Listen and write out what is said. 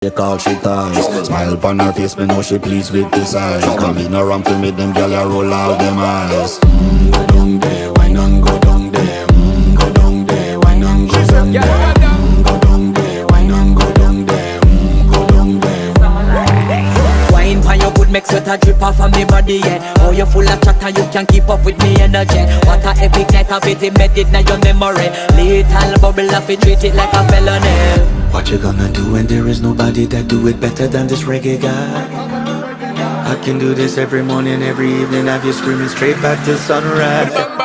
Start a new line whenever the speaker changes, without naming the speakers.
They call she ties. Smile upon her face, me know she pleased with this eyes. Come in around to me, them gyal a roll out them eyes. Go down there, why not go down there? Go down there, why not go down there? Go down there, why not go down there? Go down there.
Wine pan your good, make sweat a drip off of me body, yeah. Oh, you full of chatter, you can't keep up with me energy. What a epic night of it, embedded in your memory. Little bubble of it, treat it like a felony.
What you gonna do when there is nobody that do it better than this reggae guy? I can do this every morning, every evening, have you screaming straight back to sunrise.